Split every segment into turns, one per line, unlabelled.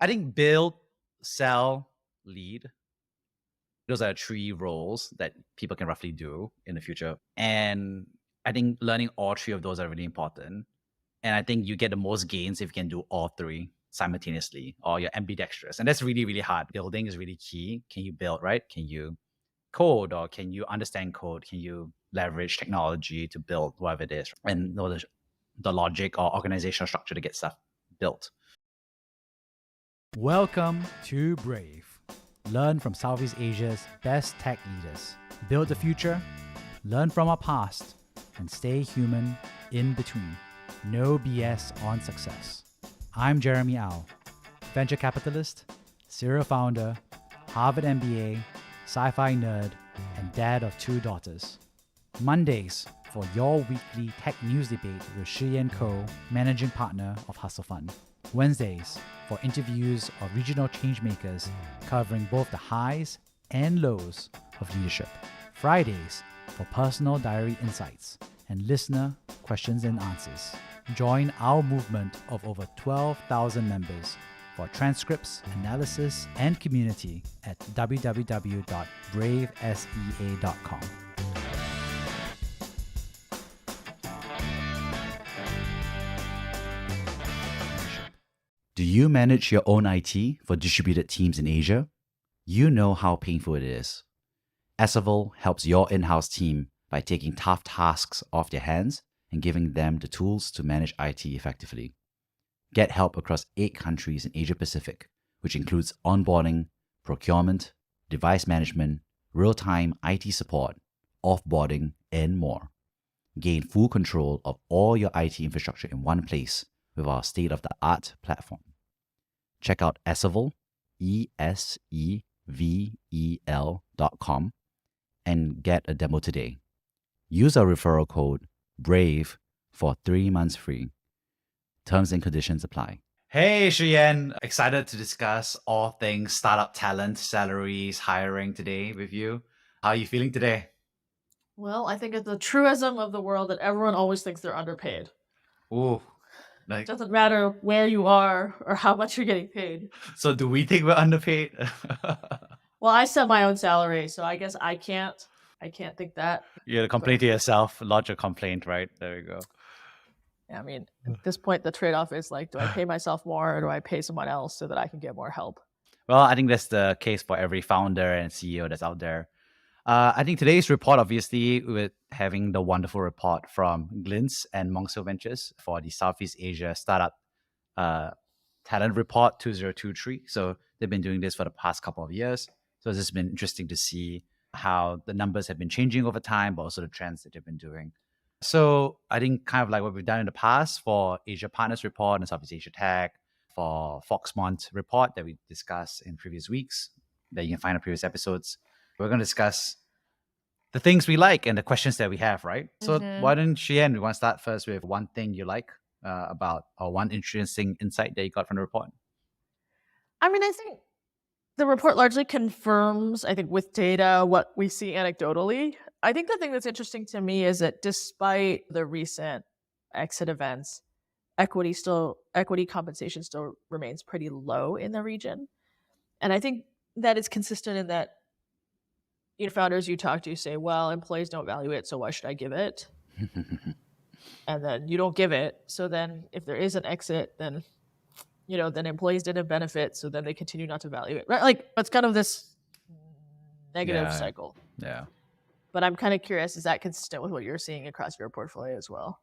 I think build, sell, lead. Those are three roles that people can roughly do in the future. And I think learning all three of those are really important. And I think you get the most gains if you can do all three simultaneously, or you're ambidextrous. And that's really, really hard. Building is really key. Can you build, right? Can you code, or can you understand code? Can you leverage technology to build whatever it is and know the logic or organizational structure to get stuff built?
Welcome to Brave. Learn from Southeast Asia's best tech leaders. Build the future, learn from our past, and stay human in between. No BS on success. I'm Jeremy Au, venture capitalist, serial founder, Harvard MBA, sci-fi nerd, and dad of 2 daughters. Mondays for your weekly tech news debate with Shiyan Koh, managing partner of Hustle Fund. Wednesdays for interviews of regional changemakers covering both the highs and lows of leadership. Fridays for personal diary insights and listener questions and answers. Join our movement of over 12,000 members for transcripts, analysis, and community at www.bravesea.com.
Do you manage your own IT for distributed teams in Asia? You know how painful it is. Asavol helps your in-house team by taking tough tasks off their hands and giving them the tools to manage IT effectively. Get help across 8 countries in Asia Pacific, which includes onboarding, procurement, device management, real-time IT support, offboarding, and more. Gain full control of all your IT infrastructure in one place with our state-of-the-art platform. Check out Asavol, ESEVEL.com, and get a demo today. Use our referral code BRAVE for 3 months free. Terms and conditions apply. Hey, Shiyan. Excited to discuss all things startup talent, salaries, hiring today with you. How are you feeling today?
Well, I think it's a truism of the world that everyone always thinks they're underpaid.
Ooh,
It doesn't matter where you are or how much you're getting paid.
So do we think we're underpaid?
Well, I set my own salary, so I guess I can't think that.
You're complaining to yourself, lodge a complaint, right? There you go.
I mean, at this point, the trade-off is like, do I pay myself more or do I pay someone else so that I can get more help?
Well, I think that's the case for every founder and CEO that's out there. I think today's report, obviously, with having the wonderful report from Glints and Monkshill Ventures for the Southeast Asia Startup Talent Report 2023. So they've been doing this for the past couple of years. So it's just been interesting to see how the numbers have been changing over time, but also the trends that they've been doing. So I think kind of like what we've done in the past for Asia Partners Report and Southeast Asia Tech, for Foxmont Report that we discussed in previous weeks, that you can find in previous episodes. We're going to discuss the things we like and the questions that we have, right? So why don't Shiyan, we want to start first with one thing you like about, or one interesting insight that you got from the report?
I mean, I think the report largely confirms, I think, with data, what we see anecdotally. I think the thing that's interesting to me is that despite the recent exit events, equity compensation still remains pretty low in the region. And I think that is consistent in that founders you talk to say, well, employees don't value it, so why should I give it? And then you don't give it. So then if there is an exit, then then employees didn't benefit, so then they continue not to value it. Right? Like, it's kind of this negative cycle.
Yeah.
But I'm kind of curious, is that consistent with what you're seeing across your portfolio as well?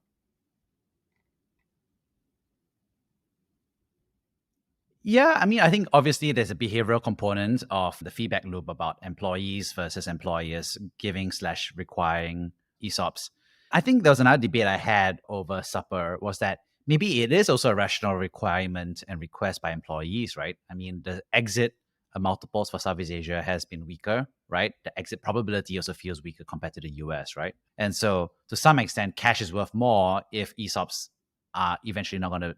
Yeah, I mean, I think obviously there's a behavioral component of the feedback loop about employees versus employers giving/requiring ESOPs. I think there was another debate I had over supper was that maybe it is also a rational requirement and request by employees, right? I mean, the exit multiples for Southeast Asia has been weaker, right? The exit probability also feels weaker compared to the US, right? And so to some extent, cash is worth more if ESOPs are eventually not going to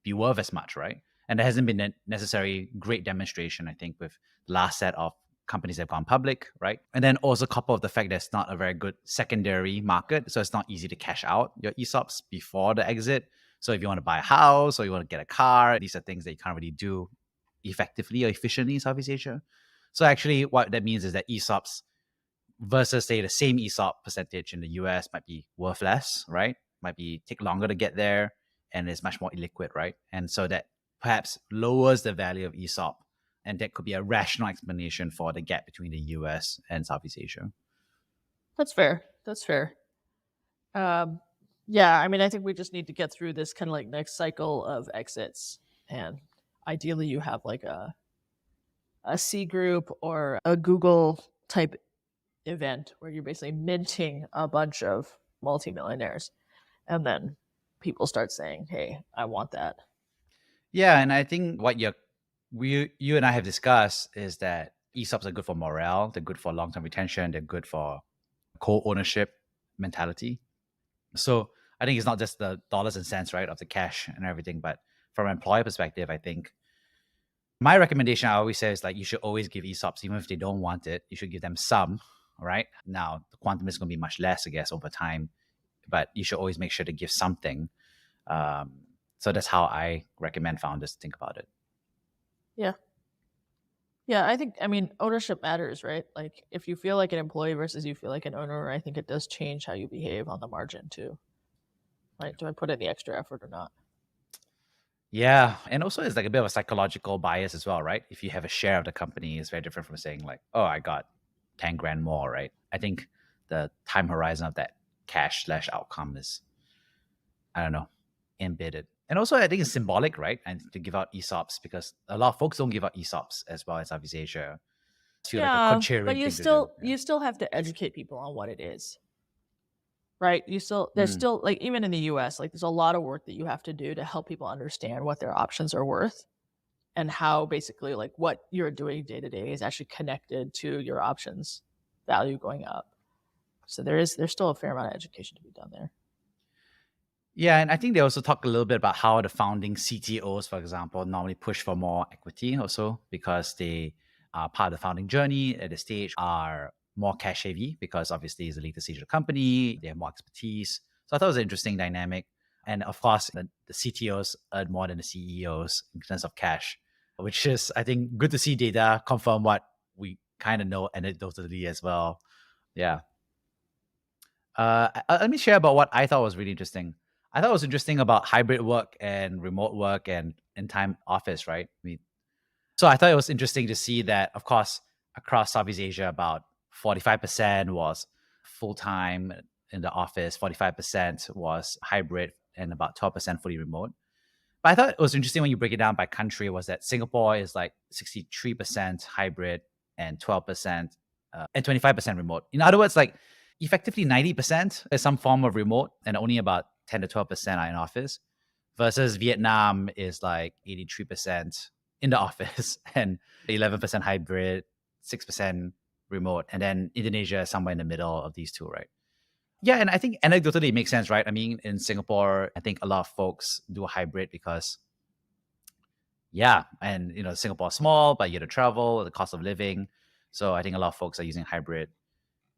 be worth as much, right? And there hasn't been a necessary great demonstration, I think, with the last set of companies that have gone public, right? And then also coupled with the fact that it's not a very good secondary market. So it's not easy to cash out your ESOPs before the exit. So if you want to buy a house or you want to get a car, these are things that you can't really do effectively or efficiently in Southeast Asia. So actually what that means is that ESOPs versus say the same ESOP percentage in the US might be worth less, right? Might be take longer to get there and is much more illiquid, right? And so that perhaps lowers the value of ESOP. And that could be a rational explanation for the gap between the US and Southeast Asia.
That's fair. That's fair. Yeah, I mean, I think we just need to get through this kind of like next cycle of exits. And ideally, you have like a C group or a Google type event where you're basically minting a bunch of multimillionaires. And then people start saying, hey, I want that.
Yeah, and I think what you and I have discussed is that ESOPs are good for morale, they're good for long-term retention, they're good for co-ownership mentality. So I think it's not just the dollars and cents, right, of the cash and everything, but from an employer perspective, I think my recommendation I always say is like you should always give ESOPs, even if they don't want it, you should give them some, right? Now the quantum is going to be much less, I guess, over time, but you should always make sure to give something. So that's how I recommend founders to think about it.
Yeah. Yeah, I mean, ownership matters, right? Like, if you feel like an employee versus you feel like an owner, I think it does change how you behave on the margin too. Right? Do I put in the extra effort or not?
Yeah. And also it's like a bit of a psychological bias as well, right? If you have a share of the company, it's very different from saying like, oh, I got 10 grand more, right? I think the time horizon of that cash/outcome is, I don't know, embedded. And also I think it's symbolic, right? And to give out ESOPs because a lot of folks don't give out ESOPs as well as Southeast Asia. I feel like a contrarian
but you
thing
still
to do.
you still have to educate people on what it is. Right? There's still like even in the US, like there's a lot of work that you have to do to help people understand what their options are worth and how basically like what you're doing day to day is actually connected to your options value going up. So there's still a fair amount of education to be done there.
Yeah, and I think they also talk a little bit about how the founding CTOs, for example, normally push for more equity also because they are part of the founding journey at the stage are more cash heavy because obviously it's a later stage of the company, they have more expertise. So I thought it was an interesting dynamic. And of course, the CTOs earn more than the CEOs in terms of cash, which is, I think, good to see data confirm what we kind of know anecdotally as well. Yeah. Let me share about what I thought was really interesting. I thought it was interesting about hybrid work and remote work and in-time office, right? So I thought it was interesting to see that, of course, across Southeast Asia, about 45% was full-time in the office, 45% was hybrid, and about 12% fully remote. But I thought it was interesting when you break it down by country was that Singapore is like 63% hybrid and 12% and 25% remote. In other words, like effectively 90% is some form of remote and only about 10 to 12% are in office versus Vietnam is like 83% in the office and 11% hybrid, 6% remote. And then Indonesia is somewhere in the middle of these two, right? Yeah, and I think anecdotally it makes sense, right? I mean, in Singapore, I think a lot of folks do a hybrid because, yeah, and Singapore is small, but you have to travel, the cost of living. So I think a lot of folks are using hybrid.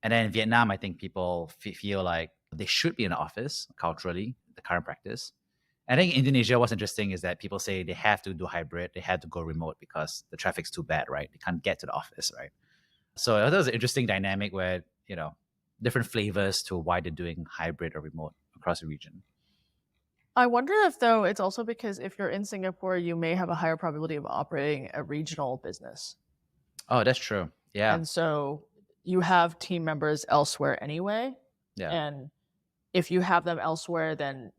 And then in Vietnam, I think people feel like they should be in the office culturally, the current practice. I think Indonesia, what's interesting is that people say they have to do hybrid, they have to go remote because the traffic's too bad, right? They can't get to the office, right? So that was an interesting dynamic where, different flavors to why they're doing hybrid or remote across the region.
I wonder if though it's also because if you're in Singapore, you may have a higher probability of operating a regional business.
Oh, that's true. Yeah.
And so you have team members elsewhere anyway.
Yeah.
And if you have them elsewhere, then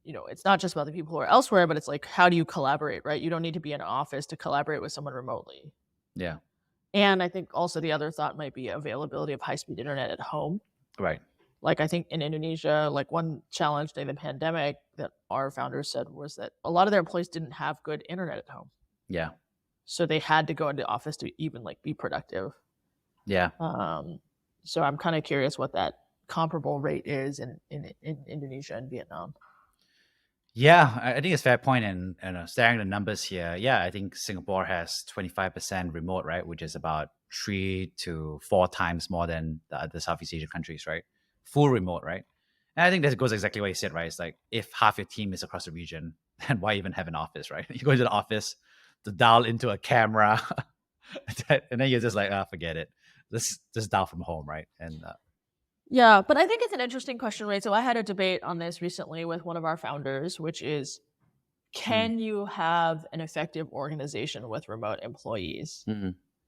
it's not just about the people who are elsewhere, but it's like, how do you collaborate, right? You don't need to be in an office to collaborate with someone remotely.
Yeah.
And I think also the other thought might be availability of high-speed internet at home.
Right.
Like I think in Indonesia, like one challenge during the pandemic that our founders said was that a lot of their employees didn't have good internet at home.
Yeah.
So they had to go into office to even like be productive.
Yeah.
So I'm kind of curious what that comparable rate is in Indonesia and Vietnam.
Yeah, I think it's a fair point. And staring at the numbers here, yeah, I think Singapore has 25% remote, right? Which is about 3 to 4 times more than the other Southeast Asian countries, right? Full remote, right? And I think that goes exactly what you said, right? It's like if half your team is across the region, then why even have an office, right? You go to the office to dial into a camera. And then you're just like, forget it. Let's just dial from home, right? And
Yeah, but I think it's an interesting question, right? So I had a debate on this recently with one of our founders, which is, can you have an effective organization with remote employees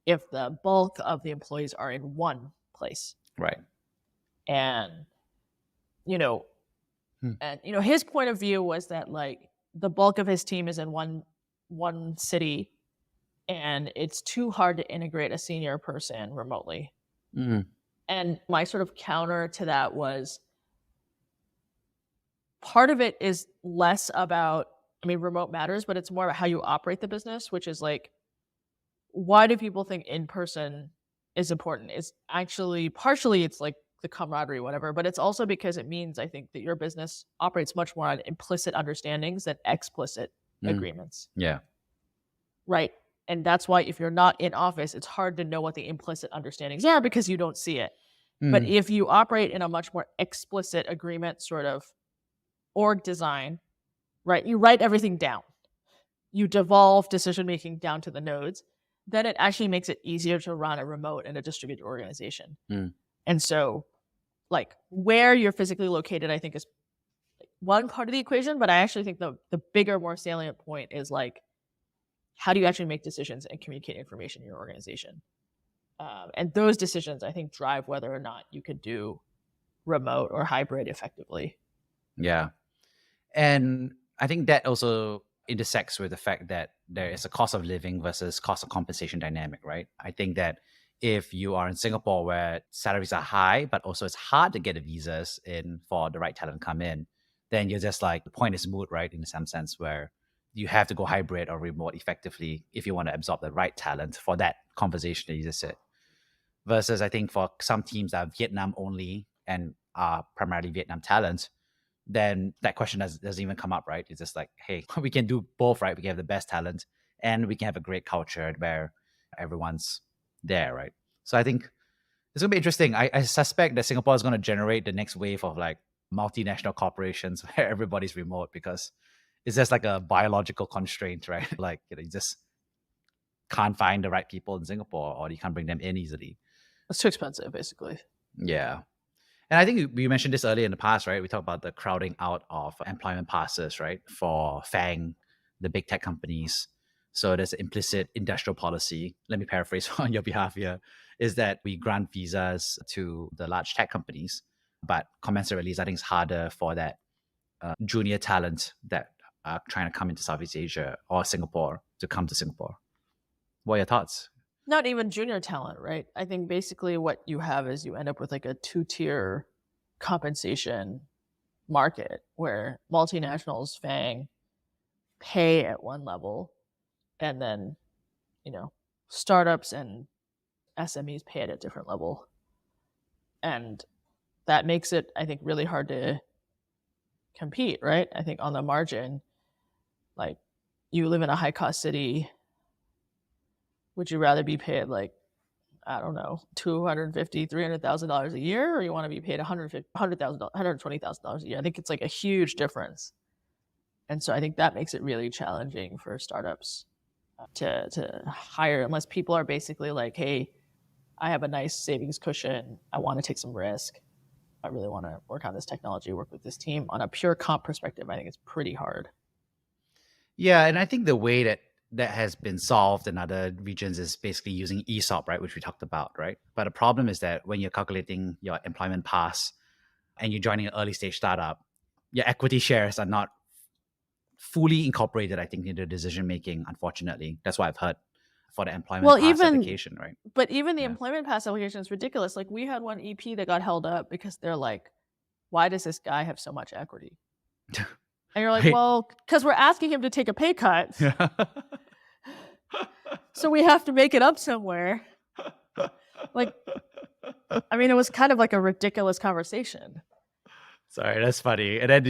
if the bulk of the employees are in one place?
right.
And, you know, his point of view was that like the bulk of his team is in one city, and it's too hard to integrate a senior person remotely. And my sort of counter to that was, part of it is less about, I mean, remote matters, but it's more about how you operate the business, which is like, why do people think in person is important? It's actually partially it's like the camaraderie, whatever, but it's also because it means, I think, that your business operates much more on implicit understandings than explicit agreements.
Yeah.
Right. And that's why if you're not in office, it's hard to know what the implicit understandings are because you don't see it. But if you operate in a much more explicit agreement sort of org design, right, you write everything down. You devolve decision-making down to the nodes, then it actually makes it easier to run a remote and a distributed organization. And so, like, where you're physically located, I think, is one part of the equation, but I actually think the bigger, more salient point is, like, how do you actually make decisions and communicate information in your organization? And those decisions, I think, drive whether or not you could do remote or hybrid effectively.
Yeah. And I think that also intersects with the fact that there is a cost of living versus cost of compensation dynamic, right? I think that if you are in Singapore where salaries are high, but also it's hard to get the visas in for the right talent to come in, then you're just like, the point is moot, right? In some sense where you have to go hybrid or remote effectively if you want to absorb the right talent for that conversation that you just said. Versus I think for some teams that are Vietnam only and are primarily Vietnam talent, then that question doesn't even come up, right? It's just like, hey, we can do both, right? We can have the best talent and we can have a great culture where everyone's there, right? So I think it's going to be interesting. I suspect that Singapore is going to generate the next wave of like multinational corporations where everybody's remote because it's just like a biological constraint, right? Like, you just can't find the right people in Singapore or you can't bring them in easily.
It's too expensive, basically.
Yeah. And I think we mentioned this earlier in the past, right? We talked about the crowding out of employment passes, right? For FANG, the big tech companies. So there's implicit industrial policy. Let me paraphrase on your behalf here, is that we grant visas to the large tech companies, but commensurately, I think it's harder for that junior talent that are trying to come into Southeast Asia or Singapore to come to Singapore. What are your thoughts?
Not even junior talent, right? I think basically what you have is you end up with like a two-tier compensation market where multinationals, FANG, pay at one level, and then, startups and SMEs pay at a different level. And that makes it, I think, really hard to compete, right? I think on the margin, like, you live in a high-cost city, would you rather be paid like, I don't know, $250,000, $300,000 a year, or you want to be paid $120,000 a year? I think it's like a huge difference. And so I think that makes it really challenging for startups to hire, unless people are basically like, hey, I have a nice savings cushion. I want to take some risk. I really want to work on this technology, work with this team. On a pure comp perspective, I think it's pretty hard.
Yeah, and I think the way that has been solved in other regions is basically using ESOP, right, which we talked about, right? But the problem is that when you're calculating your employment pass and you're joining an early stage startup, your equity shares are not fully incorporated, I think, into decision making, unfortunately. That's what I've heard for the employment pass application, right?
But even the employment pass application is ridiculous. Like, we had one EP that got held up because they're like, why does this guy have so much equity? And you're like, well, because we're asking him to take a pay cut. So we have to make it up somewhere. Like, I mean, it was kind of like a ridiculous conversation.
Sorry, that's funny. And then,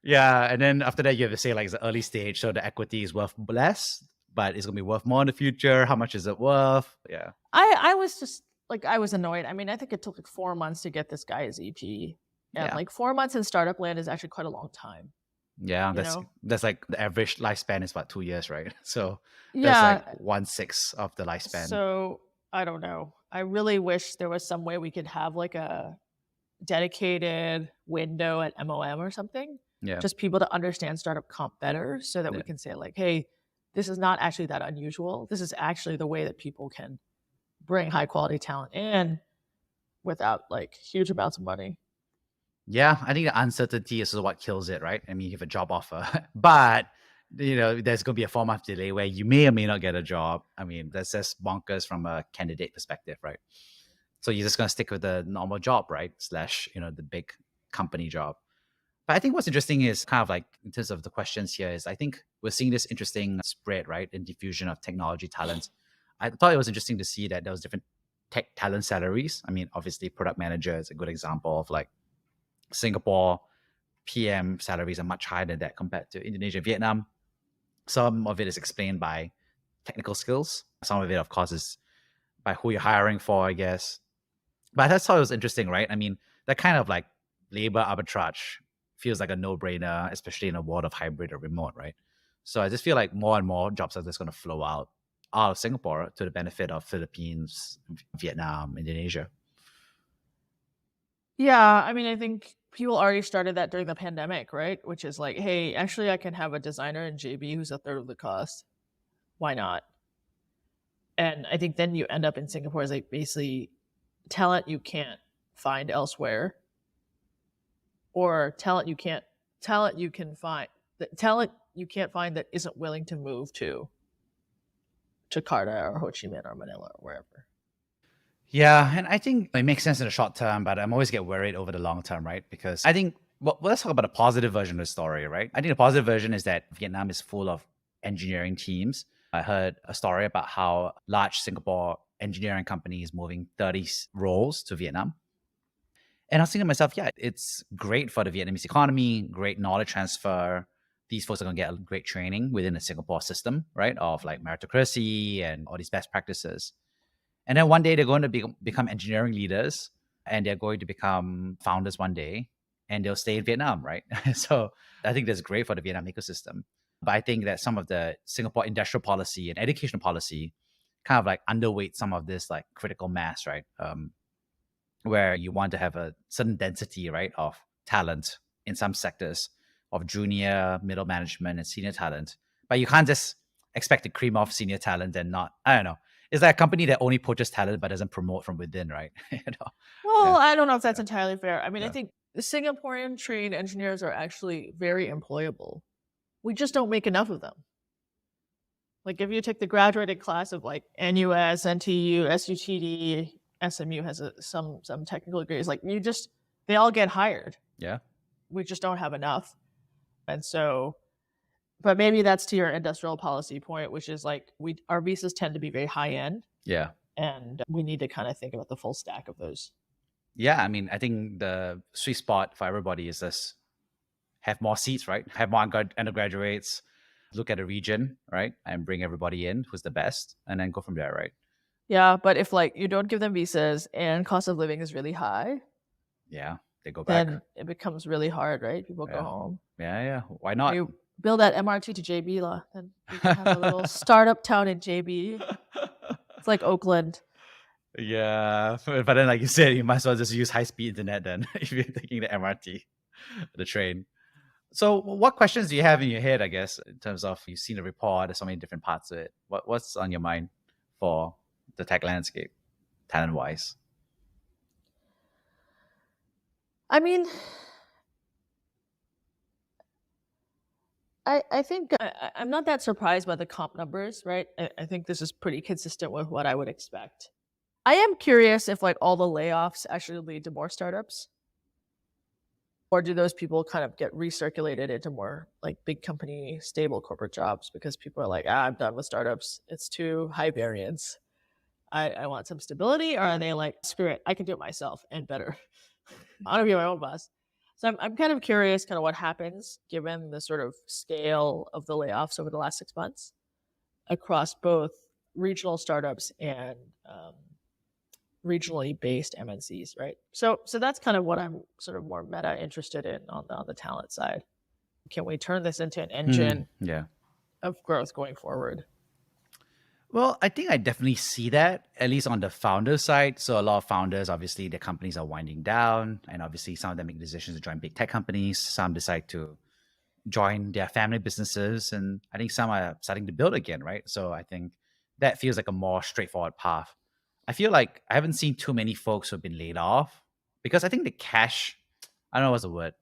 and then after that, you have to say, like, it's an early stage, so the equity is worth less, but it's going to be worth more in the future. How much is it worth? Yeah.
I was just, like, I was annoyed. I mean, I think it took, like, 4 months to get this guy his EP. And, like, 4 months in startup land is actually quite a long time.
Yeah,
you know?
that's like the average lifespan is about 2 years, right? So that's like
Yeah.
1/6 of the lifespan.
So I don't know. I really wish there was some way we could have like a dedicated window at MOM or something,
Yeah,
just people to understand startup comp better so that we
yeah.
can say like, hey, this is not actually that unusual. This is actually the way that people can bring high quality talent in without like huge amounts of money.
Yeah, I think the uncertainty is what kills it, right? I mean, you have a job offer, but there's going to be a 4 month delay where you may or may not get a job. I mean, that's just bonkers from a candidate perspective, right? So you're just going to stick with the normal job, right? Slash, the big company job. But I think what's interesting is kind of like in terms of the questions here is I think we're seeing this interesting spread, right, in diffusion of technology talent. I thought it was interesting to see that there was different tech talent salaries. I mean, obviously, product manager is a good example of like Singapore PM salaries are much higher than that compared to Indonesia and Vietnam. Some of it is explained by technical skills. Some of it, of course, is by who you're hiring for, I guess. But that's how it was interesting, right? I mean, that kind of like labor arbitrage feels like a no-brainer, especially in a world of hybrid or remote, right? So I just feel like more and more jobs are just going to flow out of Singapore to the benefit of Philippines, Vietnam, Indonesia.
Yeah, I mean, I think people already started that during the pandemic, right? Which is like, hey, actually, I can have a designer in JB who's a third of the cost. Why not? And I think then you end up in Singapore as like basically talent you can't find elsewhere, or talent you can find that talent you can't find that isn't willing to move to Jakarta or Ho Chi Minh or Manila or wherever.
Yeah, and I think it makes sense in the short term, but I'm always get worried over the long term, right? Because I think let's talk about a positive version of the story, right? I think the positive version is that Vietnam is full of engineering teams. I heard a story about how large Singapore engineering company is moving 30 roles to Vietnam. And I was thinking to myself, yeah, it's great for the Vietnamese economy, great knowledge transfer. These folks are going to get great training within the Singapore system, right? Of like meritocracy and all these best practices. And then one day they're going to become engineering leaders and they're going to become founders one day and they'll stay in Vietnam, right? So I think that's great for the Vietnam ecosystem. But I think that some of the Singapore industrial policy and educational policy kind of like underweight some of this like critical mass, right? Where you want to have a certain density, right, of talent in some sectors of junior, middle management, and senior talent. But you can't just expect to cream off senior talent and not, I don't know. It's like a company that only poaches talent but doesn't promote from within, right?
Well,
Yeah,
I don't know if that's
yeah,
entirely fair. I mean, I
yeah.
think the Singaporean trained engineers are actually very employable. We just don't make enough of them. Like if you take the graduated class of like NUS, NTU, SUTD, SMU has some technical degrees. Like they all get hired.
Yeah.
We just don't have enough. And so, but maybe that's to your industrial policy point, which is like our visas tend to be very high end,
Yeah.
and we need to kind of think about the full stack of those.
Yeah. I mean, I think the sweet spot for everybody is just have more seats, right? Have more undergraduates, look at a region, right? And bring everybody in who's the best and then go from there, right?
Yeah, but if like you don't give them visas and cost of living is really high,
Yeah. They go back.
then it becomes really hard, right? People go
Yeah.
home.
Yeah. Yeah. Why not?
You build that MRT to JB, lah, then we can have a little startup town in JB. It's like Oakland.
Yeah, but then, like you said, you might as well just use high-speed internet then if you're taking the MRT, the train. So, what questions do you have in your head? I guess in terms of you've seen the report, there's so many different parts of it. What's on your mind for the tech landscape, talent-wise?
I mean, I think I'm not that surprised by the comp numbers, right? I think this is pretty consistent with what I would expect. I am curious if like all the layoffs actually lead to more startups, or do those people kind of get recirculated into more like big company, stable corporate jobs because people are like, I'm done with startups. It's too high variance. I want some stability, or are they like, screw it, I can do it myself and better. I want to be my own boss. So I'm kind of curious kind of what happens given the sort of scale of the layoffs over the last 6 months across both regional startups and regionally based MNCs, right? So that's kind of what I'm sort of more meta interested in on the talent side. can we turn this into an engine
Yeah.
of growth going forward?
Well, I think I definitely see that, at least on the founder side. So a lot of founders, obviously, their companies are winding down. And obviously, some of them make decisions to join big tech companies. Some decide to join their family businesses. And I think some are starting to build again, right? So I think that feels like a more straightforward path. I feel like I haven't seen too many folks who have been laid off because I think the cash, I don't know what's the word,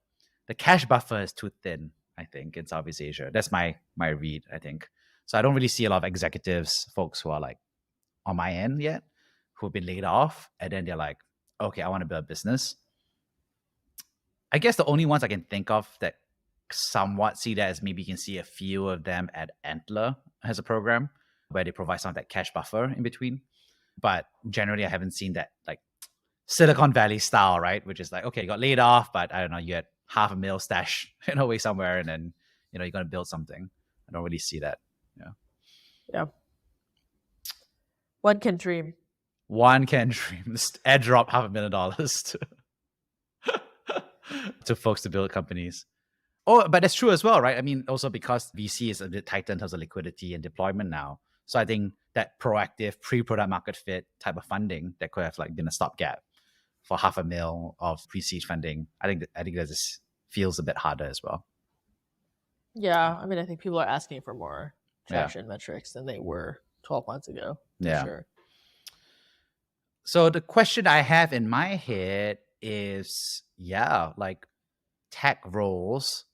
the cash buffer is too thin, I think, in Southeast Asia. That's my read, I think. So I don't really see a lot of executives, folks who are like on my end yet, who've been laid off. And then they're like, okay, I want to build a business. I guess the only ones I can think of that somewhat see that is maybe you can see a few of them at Antler has a program where they provide some of that cash buffer in between. But generally, I haven't seen that like Silicon Valley style, right? Which is like, okay, you got laid off, but I don't know, you had $500,000 stash in a way somewhere, and then you're gonna build something. I don't really see that.
Yeah. One can dream.
One can dream. Just airdrop $500,000 to folks to build companies. Oh, but that's true as well, right? I mean, also because VC is a bit tighter in terms of liquidity and deployment now. So I think that proactive pre-product market fit type of funding that could have like been a stopgap for $500,000 of pre-seed funding. I think that just feels a bit harder as well.
Yeah, I mean, I think people are asking for more traction metrics than they were 12 months ago. For sure.
So the question I have in my head is, like tech roles.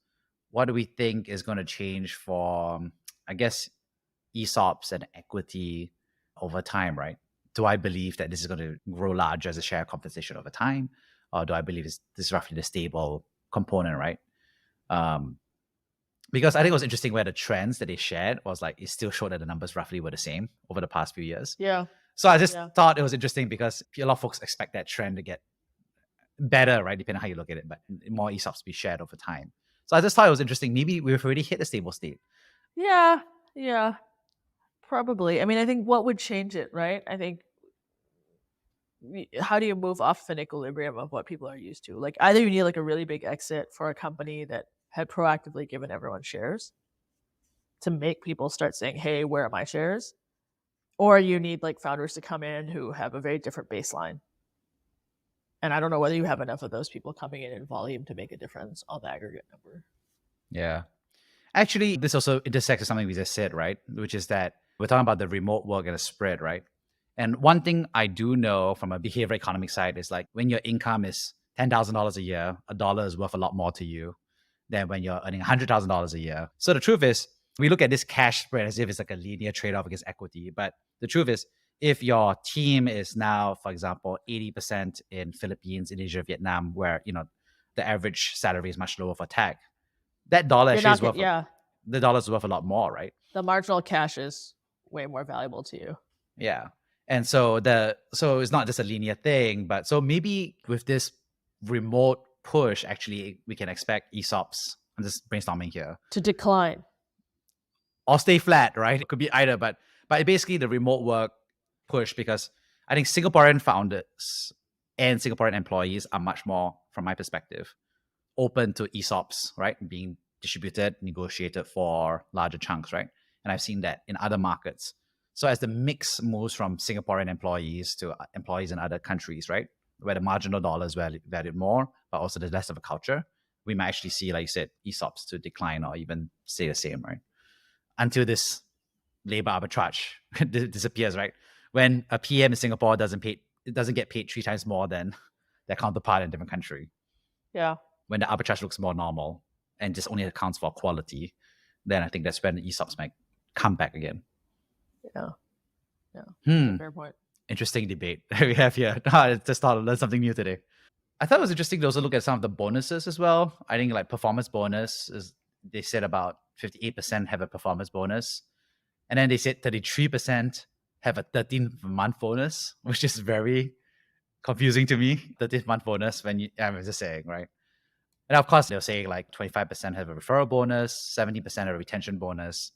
What do we think is going to change for, I guess, ESOPs and equity over time, right? Do I believe that this is going to grow larger as a share compensation over time? Or do I believe this is roughly the stable component, right? Because I think it was interesting where the trends that they shared was like, it still showed that the numbers roughly were the same over the past few years.
Yeah.
So I just thought it was interesting because a lot of folks expect that trend to get better, right? Depending on how you look at it, but more ESOPs be shared over time. So I just thought it was interesting. Maybe we've already hit a stable state.
Yeah. Probably. I mean, I think what would change it, right? I think how do you move off an equilibrium of what people are used to? Like either you need like a really big exit for a company that had proactively given everyone shares to make people start saying, hey, where are my shares? Or you need like founders to come in who have a very different baseline. And I don't know whether you have enough of those people coming in volume to make a difference on the aggregate number.
Yeah. Actually, this also intersects with something we just said, right? Which is that we're talking about the remote work and the spread, right? And one thing I do know from a behavioral economic side is like when your income is $10,000 a year, a dollar is worth a lot more to you than when you're earning $100,000 a year. So the truth is, we look at this cash spread as if it's like a linear trade-off against equity. But the truth is, if your team is now, for example, 80% in Philippines, Indonesia, Vietnam, where the average salary is much lower for tech, that dollar actually is worth the dollar's worth a lot more, right?
The marginal cash is way more valuable to you.
Yeah. And so it's not just a linear thing, but so maybe with this remote push, actually we can expect ESOPs, I'm just brainstorming here,
to decline
or stay flat, right? It could be either, but basically the remote work push, because I think Singaporean founders and Singaporean employees are much more, from my perspective, open to ESOPs, right? Being distributed, negotiated for larger chunks, right? And I've seen that in other markets. So as the mix moves from Singaporean employees to employees in other countries, right, where the marginal dollar is valued more, but also there's less of a culture, we might actually see, like you said, ESOPs to decline or even stay the same, right? Until this labor arbitrage disappears, right? When a PM in Singapore doesn't get paid 3 times more than their counterpart in a different country.
Yeah.
When the arbitrage looks more normal and just only accounts for quality, then I think that's when the ESOPs might come back again.
Yeah. Fair point.
Interesting debate we have here. I just thought I learned something new today. I thought it was interesting to also look at some of the bonuses as well. I think like performance bonus is, they said about 58% have a performance bonus. And then they said 33% have a 13th month bonus, which is very confusing to me. 13th month bonus I'm just saying, right? And of course, they'll say like 25% have a referral bonus, 70% have a retention bonus,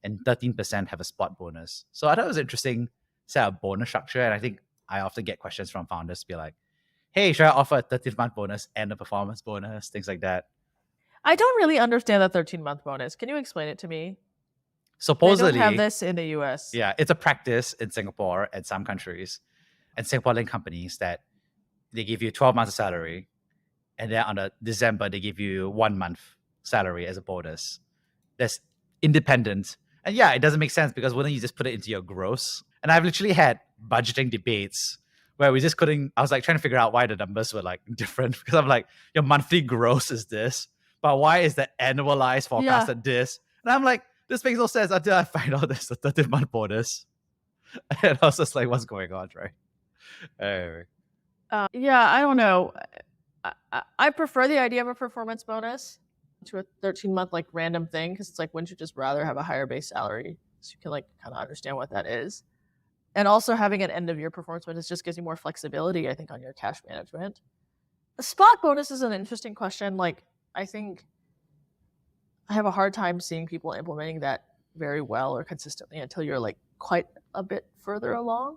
and 13% have a spot bonus. So I thought it was interesting set of bonus structure. And I think I often get questions from founders to be like, hey, should I offer a 13th month bonus and a performance bonus? Things like that.
I don't really understand the 13-month bonus. Can you explain it to me?
Supposedly,
they don't have this in the US.
Yeah, it's a practice in Singapore and some countries and Singaporean companies that they give you 12 months of salary, and then on the December they give you 1 month salary as a bonus. That's independent. And yeah, it doesn't make sense because wouldn't you just put it into your gross? And I've literally had budgeting debates where we just couldn't. I was like trying to figure out why the numbers were like different because I'm like, your monthly gross is this, but why is the annualized forecast at this? And I'm like, this makes no sense until I find out there's a 13-month bonus. And I was just like, what's going on, right? Anyway.
Yeah, I don't know. I prefer the idea of a performance bonus to a 13-month like random thing because it's like, wouldn't you just rather have a higher base salary so you can like kind of understand what that is? And also having an end of year performance bonus just gives you more flexibility, I think, on your cash management. The spot bonus is an interesting question. Like, I think I have a hard time seeing people implementing that very well or consistently until you're like quite a bit further along.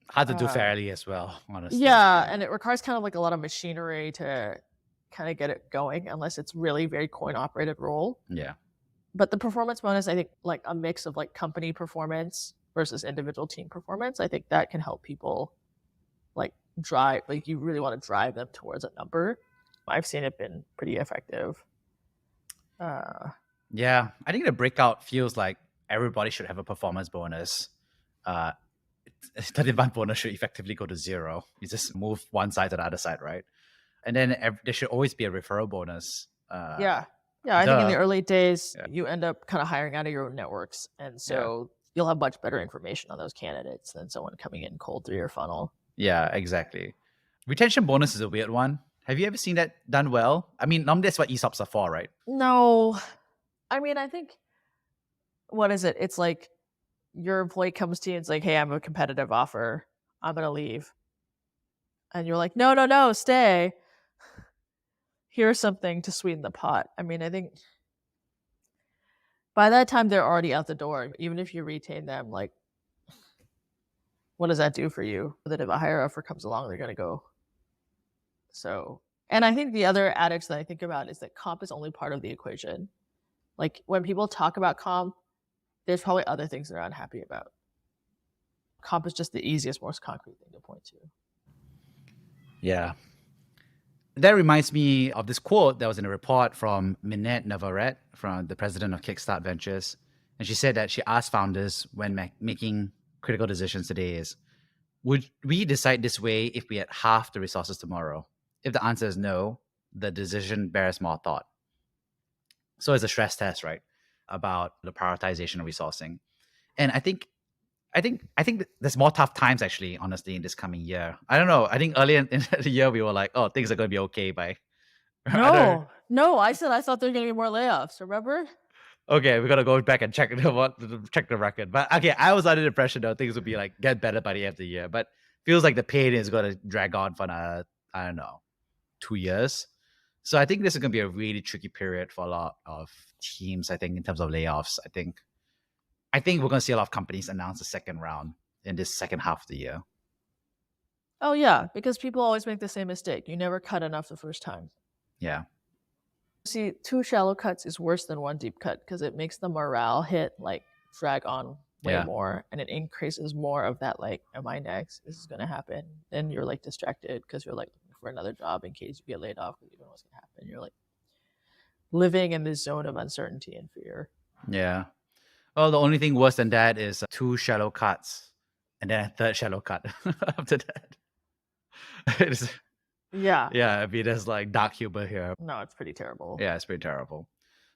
Hard to do fairly as well, honestly.
Yeah, and it requires kind of like a lot of machinery to kind of get it going unless it's really very coin operated role.
Yeah.
But the performance bonus, I think like a mix of like company performance versus individual team performance, I think that can help people like drive, like you really want to drive them towards a number. I've seen it been pretty effective.
Yeah, I think the breakout feels like everybody should have a performance bonus. 13-month bonus should effectively go to zero. You just move one side to the other side, right? And then there should always be a referral bonus.
Yeah, I think in the early days, you end up kind of hiring out of your own networks. And so you'll have much better information on those candidates than someone coming in cold through your funnel.
Yeah, exactly. Retention bonus is a weird one. Have you ever seen that done well? I mean, normally that's what ESOPs are for, right?
No. I mean, I think, what is it? It's like your employee comes to you and it's like, hey, I have a competitive offer. I'm going to leave. And you're like, no, stay. Here's something to sweeten the pot. I mean, I think by that time they're already out the door. Even if you retain them, like, what does that do for you? That if a higher offer comes along, they're going to go. So, and I think the other adage that I think about is that comp is only part of the equation. Like when people talk about comp, there's probably other things they're unhappy about. Comp is just the easiest, most concrete thing to point to.
Yeah. That reminds me of this quote that was in a report from Minette Navarrete, from the president of Kickstart Ventures. And she said that she asked founders when making critical decisions today is, would we decide this way if we had half the resources tomorrow? If the answer is no, the decision bears more thought. So it's a stress test, right? About the prioritization of resourcing. And I think there's more tough times actually, honestly, in this coming year. I don't know. I think earlier in the year we were like, oh, things are going to be okay by.
No, I said I thought there were going to be more layoffs. Remember?
Okay, we got to go back and check the record. But okay, I was under the impression that things would be like get better by the end of the year. But feels like the pain is going to drag on for another, I don't know, 2 years. So I think this is going to be a really tricky period for a lot of teams. I think in terms of layoffs, I think we're going to see a lot of companies announce a second round in this second half of the year.
Oh yeah, because people always make the same mistake. You never cut enough the first time.
Yeah.
See, 2 shallow cuts is worse than 1 deep cut because it makes the morale hit like drag on way more, and it increases more of that like, am I next? This is going to happen. Then you're like distracted because you're like looking for another job in case you get laid off because you don't know what's going to happen. You're like living in this zone of uncertainty and fear.
Yeah. Well, the only thing worse than that is 2 shallow cuts and then a third shallow cut after that. Yeah, I mean, there's like dark humor here.
No, it's pretty terrible.
Yeah, it's pretty terrible.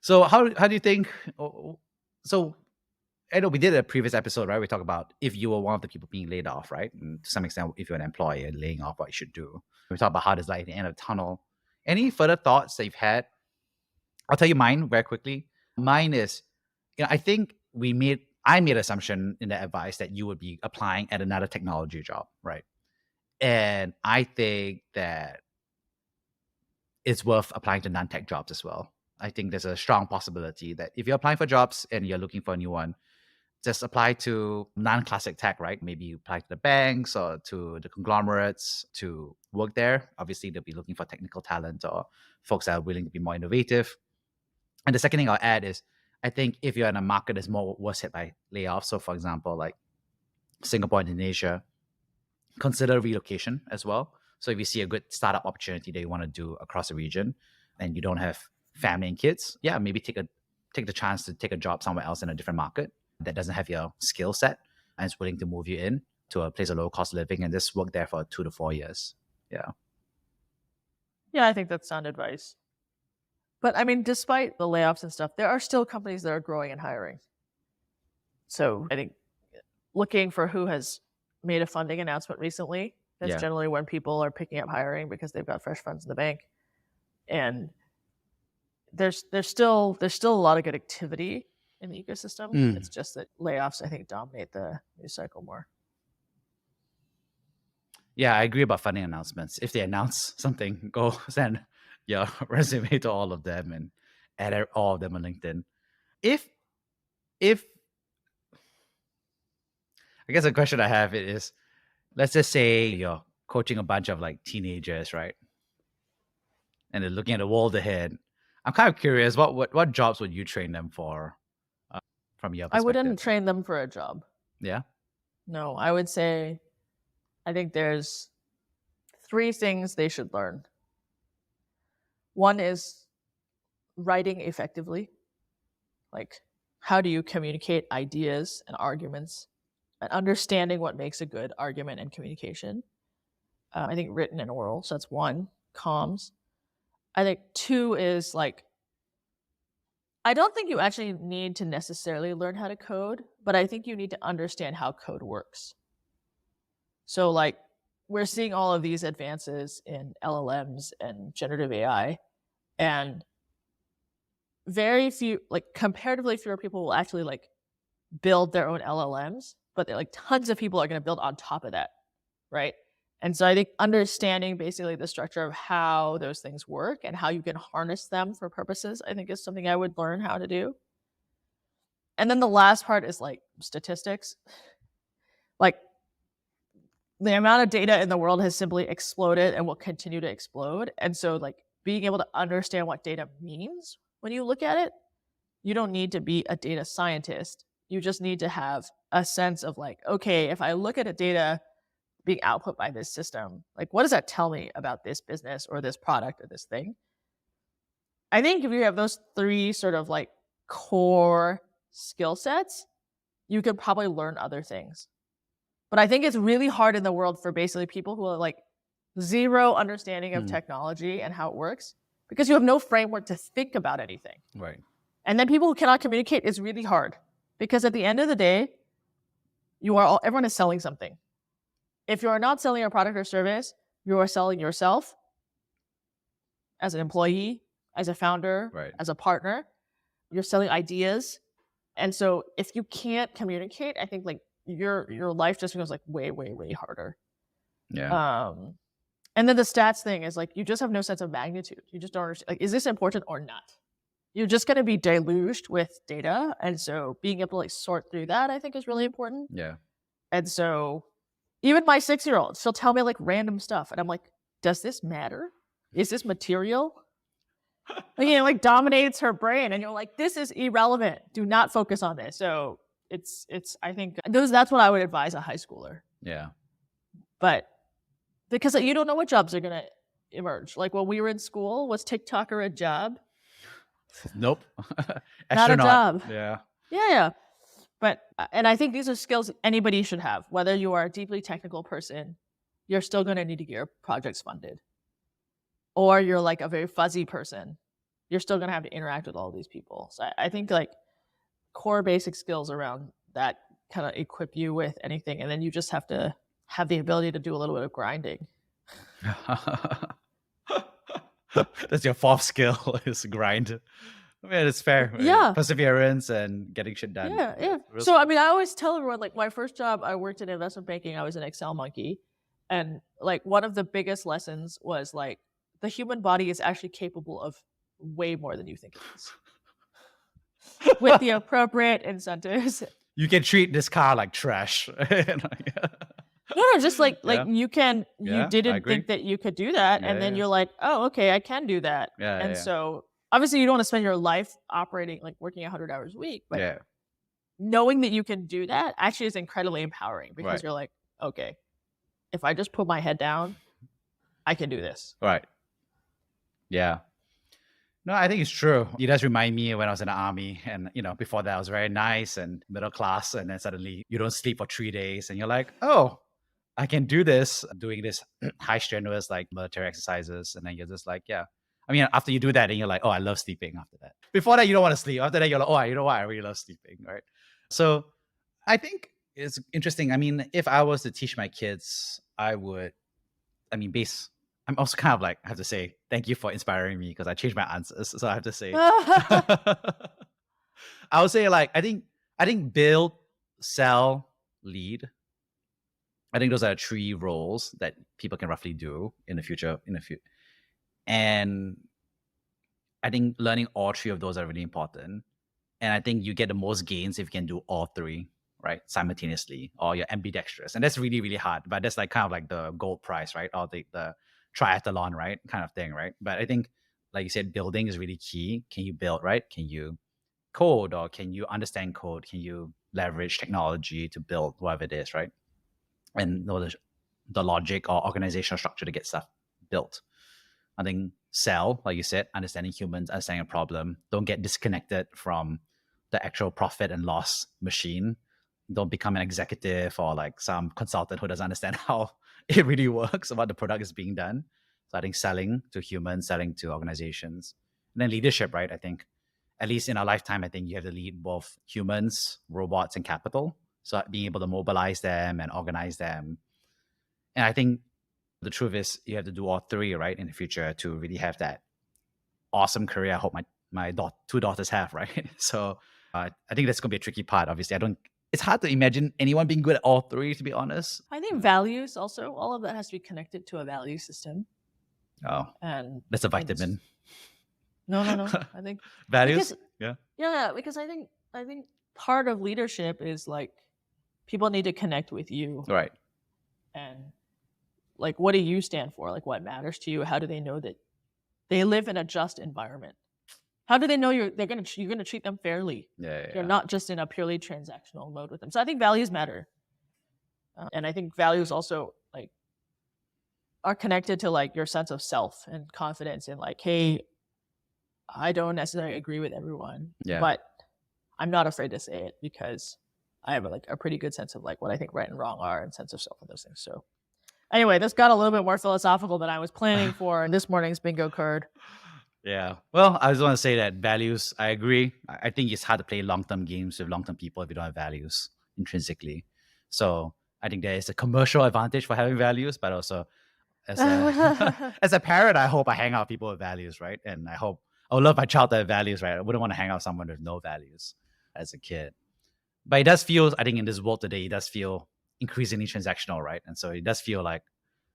So how do you think? So I know we did a previous episode, right? We talked about if you were one of the people being laid off, right? And to some extent, if you're an employer laying off, what you should do. We talked about how there's like the end of the tunnel. Any further thoughts that you've had? I'll tell you mine very quickly. Mine is, I think I made an assumption in the advice that you would be applying at another technology job, right? And I think that it's worth applying to non-tech jobs as well. I think there's a strong possibility that if you're applying for jobs and you're looking for a new one, just apply to non-classic tech, right? Maybe you apply to the banks or to the conglomerates to work there. Obviously, they'll be looking for technical talent or folks that are willing to be more innovative. And the second thing I'll add is, I think if you're in a market that's more worse hit by layoffs, so for example, like Singapore, Indonesia, consider relocation as well. So if you see a good startup opportunity that you want to do across the region and you don't have family and kids, yeah, maybe take the chance to take a job somewhere else in a different market that doesn't have your skill set and is willing to move you in to a place of low cost of living and just work there for 2 to 4 years. Yeah.
Yeah, I think that's sound advice. But I mean, despite the layoffs and stuff, there are still companies that are growing and hiring. So I think looking for who has made a funding announcement recently, that's
Yeah.
generally when people are picking up hiring because they've got fresh funds in the bank. And there's still a lot of good activity in the ecosystem. It's just that layoffs, I think, dominate the news cycle more.
Yeah, I agree about funding announcements. If they announce something, go send your resume to all of them and add all of them on LinkedIn. If I guess the question I have is, let's just say you're coaching a bunch of like teenagers, right? And they're looking at the world ahead. I'm kind of curious, what jobs would you train them for from your
I
perspective?
wouldn't train them for a job.
Yeah.
No, I would say, I think there's 3 things they should learn. One is writing effectively. Like, how do you communicate ideas and arguments and understanding what makes a good argument and communication? I think written and oral. So that's 1, comms. I think 2 is like, I don't think you actually need to necessarily learn how to code, but I think you need to understand how code works. So like, we're seeing all of these advances in LLMs and generative AI, and very few, like comparatively fewer people will actually like build their own LLMs, but like tons of people are going to build on top of that, right? And so I think understanding basically the structure of how those things work and how you can harness them for purposes, I think is something I would learn how to do. And then the last part is like statistics. Like, the amount of data in the world has simply exploded and will continue to explode. And so like being able to understand what data means when you look at it, you don't need to be a data scientist. You just need to have a sense of like, okay, if I look at a data being output by this system, like what does that tell me about this business or this product or this thing? I think if you have those 3 sort of like core skill sets, you could probably learn other things. But I think it's really hard in the world for basically people who are like zero understanding of technology and how it works, because you have no framework to think about anything.
Right.
And then people who cannot communicate, it's really hard, because at the end of the day, everyone is selling something. If you are not selling a product or service, you are selling yourself as an employee, as a founder,
Right.
as a partner. You're selling ideas. And so if you can't communicate, I think like your life just becomes like way, way, way harder.
Yeah.
And then the stats thing is like, you just have no sense of magnitude. You just don't understand, like, is this important or not? You're just going to be deluged with data. And so being able to like sort through that, I think is really important.
Yeah.
And so even my 6-year-old, she'll tell me like random stuff. And I'm like, does this matter? Is this material? Like dominates her brain. And you're like, this is irrelevant. Do not focus on this. So it's I think that's what I would advise a high schooler.
Yeah.
But because you don't know what jobs are going to emerge. Like when we were in school, was TikToker a job?
Nope.
Not a job.
Yeah.
Yeah. But, and I think these are skills anybody should have. Whether you are a deeply technical person, you're still going to need to get your projects funded. Or you're like a very fuzzy person, you're still going to have to interact with all these people. So I think like core basic skills around that kind of equip you with anything. And then you just have to have the ability to do a little bit of grinding.
That's your 4th skill is grind. I mean, it's fair.
Yeah.
Perseverance and getting shit done.
Yeah. So, I mean, I always tell everyone, like, my first job, I worked in investment banking. I was an Excel monkey. And, like, one of the biggest lessons was, like, the human body is actually capable of way more than you think it is. With the appropriate incentives
you can treat this car like trash.
No, just like
Yeah.
you can
Yeah, I
you didn't
agree.
think that you could do that,
Yeah,
and then
yeah.
you're like, oh, okay, I can do that.
Yeah,
And
yeah,
so obviously you don't want to spend your life operating like working 100 hours a week, but
yeah.
knowing that you can do that actually is incredibly empowering because
Right.
you're like, okay, if I just put my head down, I can do this.
Right. Yeah. No, I think it's true. It does remind me of when I was in the army, and before that I was very nice and middle class, and then suddenly you don't sleep for 3 days, and you're like, oh, I can do this, doing this high strenuous like military exercises, and then you're just like, yeah. I mean, after you do that, then you're like, oh, I love sleeping. After that, before that, you don't want to sleep. After that, you're like, oh, you know what? I really love sleeping, right? So, I think it's interesting. I mean, if I was to teach my kids, I would. I mean, I'm also kind of like, I have to say, thank you for inspiring me because I changed my answers. So I have to say, I would say like, I think build, sell, lead. I think those are 3 roles that people can roughly do in the future. And I think learning all 3 of those are really important. And I think you get the most gains if you can do all 3, right, simultaneously, or you're ambidextrous. And that's really, really hard. But that's like kind of like the gold prize, right? Or the triathlon, right? Kind of thing, right? But I think, like you said, building is really key. Can you build, right? Can you code, or can you understand code? Can you leverage technology to build whatever it is, right? And know the logic or organizational structure to get stuff built. I think sell, like you said, understanding humans, understanding a problem. Don't get disconnected from the actual profit and loss machine. Don't become an executive or like some consultant who doesn't understand how it really works or what the product is being done. So I think selling to humans, selling to organizations, and then leadership, right? I think at least in our lifetime, I think you have to lead both humans, robots, and capital. So being able to mobilize them and organize them. And I think the truth is you have to do all 3, right, in the future to really have that awesome career I hope my 2 daughters have, right? So I think that's going to be a tricky part. Obviously, it's hard to imagine anyone being good at all 3, to be honest.
I think values also, all of that has to be connected to a value system.
Oh,
And
that's a vitamin.
No. I think
values.
Because, yeah, because I think part of leadership is like people need to connect with you.
Right.
And like, what do you stand for? Like, what matters to you? How do they know that they live in a just environment? How do they know you're gonna treat them fairly?
Yeah.
You're not just in a purely transactional mode with them. So I think values matter, and I think values also like are connected to like your sense of self and confidence in like, hey, I don't necessarily agree with everyone, but I'm not afraid to say it because I have like a pretty good sense of like what I think right and wrong are and sense of self and those things. So anyway, this got a little bit more philosophical than I was planning for in this morning's bingo card.
Yeah. Well, I just want to say that values, I agree. I think it's hard to play long-term games with long-term people if you don't have values intrinsically. So I think there is a commercial advantage for having values, but also as a parent, I hope I hang out with people with values, right? And I would love my child to have values, right? I wouldn't want to hang out with someone with no values as a kid. But it does feel, I think in this world today, it does feel increasingly transactional, right? And so it does feel like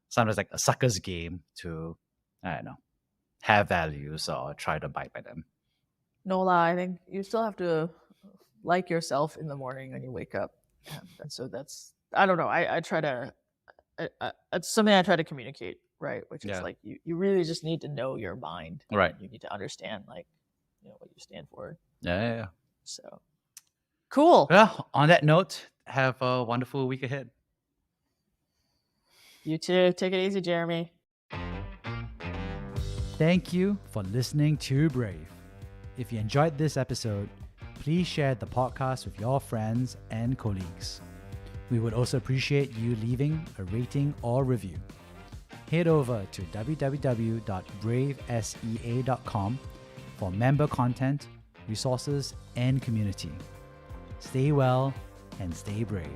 sometimes like a sucker's game to, I don't know, have values or try to abide by them.
No lie, I think you still have to like yourself in the morning when you wake up. And so that's, I don't know, I try to, it's something I try to communicate, right? Which is like, you really just need to know your mind.
Right.
You need to understand like, what you stand for.
Yeah.
So cool.
Well, on that note, have a wonderful week ahead.
You too. Take it easy, Jeremy.
Thank you for listening to Brave. If you enjoyed this episode, please share the podcast with your friends and colleagues. We would also appreciate you leaving a rating or review. Head over to www.bravesea.com for member content, resources, and community. Stay well and stay brave.